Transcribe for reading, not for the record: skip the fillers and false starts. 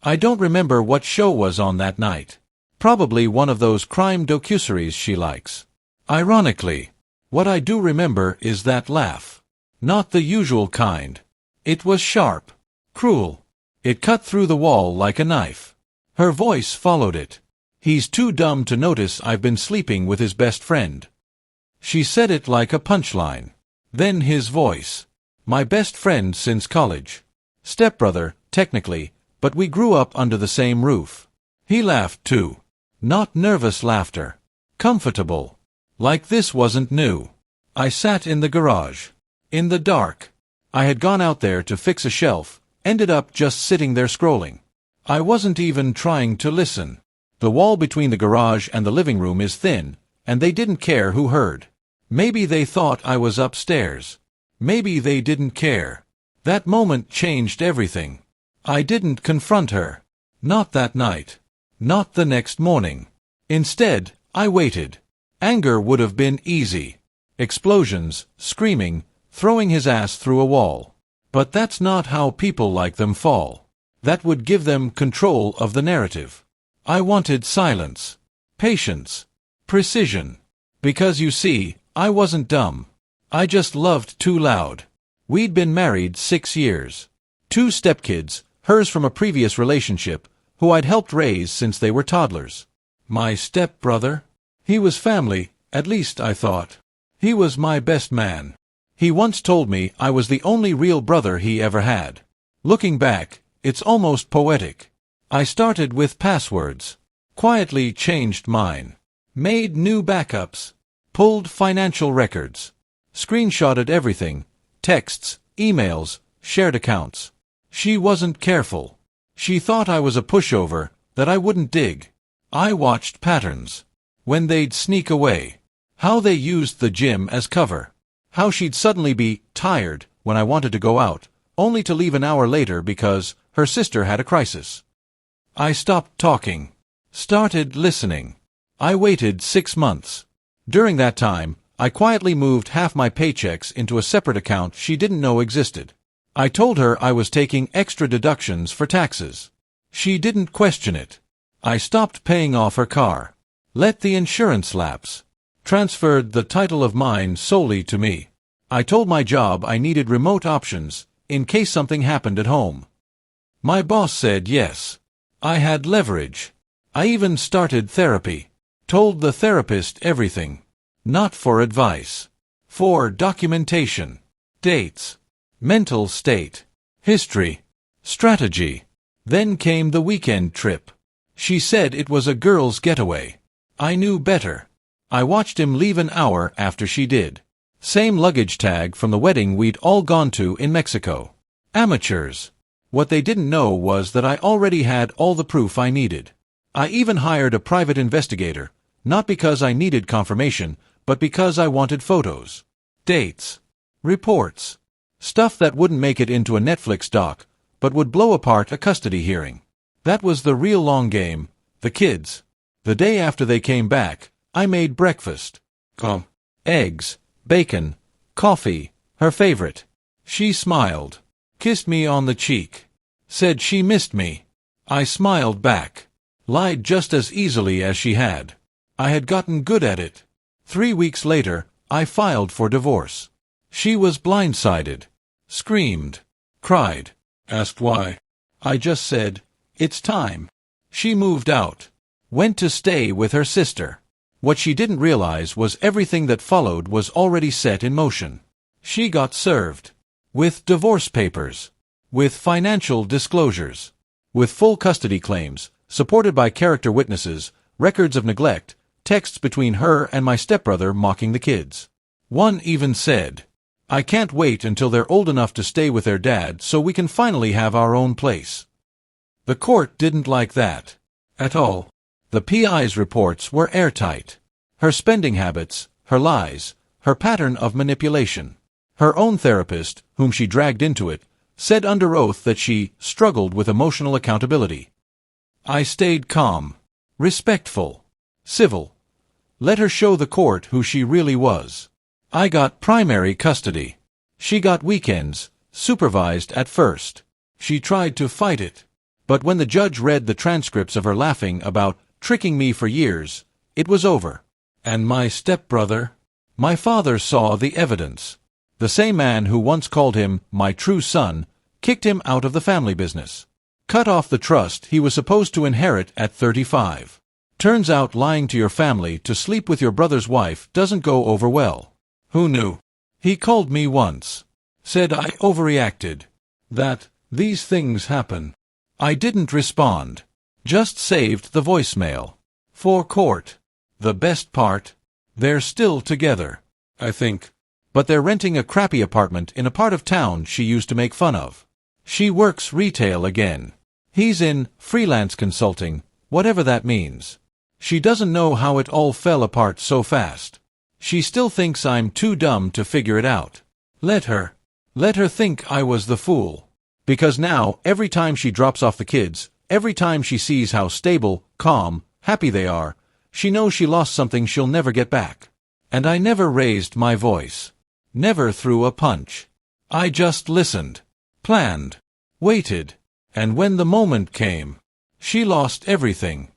I don't remember what show was on that night. Probably one of those crime docuseries she likes. Ironically, what I do remember is that laugh. Not the usual kind. It was sharp, cruel. It cut through the wall like a knife. Her voice followed it. He's too dumb to notice I've been sleeping with his best friend. She said it like a punchline. Then his voice. My best friend since college. Stepbrother, technically, but we grew up under the same roof. He laughed too. Not nervous laughter. Comfortable. Like this wasn't new. I sat in the garage. In the dark. I had gone out there to fix a shelf, ended up just sitting there scrolling. I wasn't even trying to listen. The wall between the garage and the living room is thin, and they didn't care who heard. Maybe they thought I was upstairs. Maybe they didn't care. That moment changed everything. I didn't confront her. Not that night. Not the next morning. Instead, I waited. Anger would have been easy. Explosions, screaming, throwing his ass through a wall. But that's not how people like them fall. That would give them control of the narrative. I wanted silence. Patience. Precision. Because you see, I wasn't dumb. I just loved too loud. We'd been married 6 years. 2 stepkids, hers from a previous relationship, who I'd helped raise since they were toddlers. My stepbrother? He was family, at least I thought. He was my best man. He once told me I was the only real brother he ever had. Looking back, it's almost poetic. I started with passwords. Quietly changed mine. Made new backups. Pulled financial records. Screenshotted everything. Texts, emails, shared accounts. She wasn't careful. She thought I was a pushover, that I wouldn't dig. I watched patterns. When they'd sneak away. How they used the gym as cover. How she'd suddenly be tired when I wanted to go out, only to leave an hour later because her sister had a crisis. I stopped talking. Started listening. I waited 6 months. During that time, I quietly moved half my paychecks into a separate account she didn't know existed. I told her I was taking extra deductions for taxes. She didn't question it. I stopped paying off her car. Let the insurance lapse. Transferred the title of mine solely to me. I told my job I needed remote options, in case something happened at home. My boss said yes. I had leverage. I even started therapy. Told the therapist everything. Not for advice. For documentation. Dates. Mental state. History. Strategy. Then came the weekend trip. She said it was a girl's getaway. I knew better. I watched him leave an hour after she did. Same luggage tag from the wedding we'd all gone to in Mexico. Amateurs. What they didn't know was that I already had all the proof I needed. I even hired a private investigator, not because I needed confirmation, but because I wanted photos. Dates. Reports. Stuff that wouldn't make it into a Netflix doc, but would blow apart a custody hearing. That was the real long game. The kids. The day after they came back, I made breakfast. Eggs, bacon, coffee, her favorite. She smiled. Kissed me on the cheek. Said she missed me. I smiled back. Lied just as easily as she had. I had gotten good at it. 3 weeks later, I filed for divorce. She was blindsided. Screamed. Cried. Asked why. I just said, "It's time." She moved out. Went to stay with her sister. What she didn't realize was everything that followed was already set in motion. She got served. With divorce papers. With financial disclosures. With full custody claims, supported by character witnesses, records of neglect, texts between her and my stepbrother mocking the kids. One even said, "I can't wait until they're old enough to stay with their dad so we can finally have our own place." The court didn't like that. At all. The PI's reports were airtight. Her spending habits, her lies, her pattern of manipulation. Her own therapist, whom she dragged into it, said under oath that she struggled with emotional accountability. I stayed calm, respectful, civil. Let her show the court who she really was. I got primary custody. She got weekends, supervised at first. She tried to fight it. But when the judge read the transcripts of her laughing about tricking me for years, it was over. And my stepbrother? My father saw the evidence. The same man who once called him my true son kicked him out of the family business. Cut off the trust he was supposed to inherit at 35. Turns out lying to your family to sleep with your brother's wife doesn't go over well. Who knew? He called me once. Said I overreacted. That these things happen. I didn't respond. Just saved the voicemail. For court. The best part? They're still together, I think. But they're renting a crappy apartment in a part of town she used to make fun of. She works retail again. He's in freelance consulting, whatever that means. She doesn't know how it all fell apart so fast. She still thinks I'm too dumb to figure it out. Let her. Let her think I was the fool. Because now, every time she drops off the kids, every time she sees how stable, calm, happy they are, she knows she lost something she'll never get back. And I never raised my voice. Never threw a punch. I just listened. Planned. Waited. And when the moment came, she lost everything.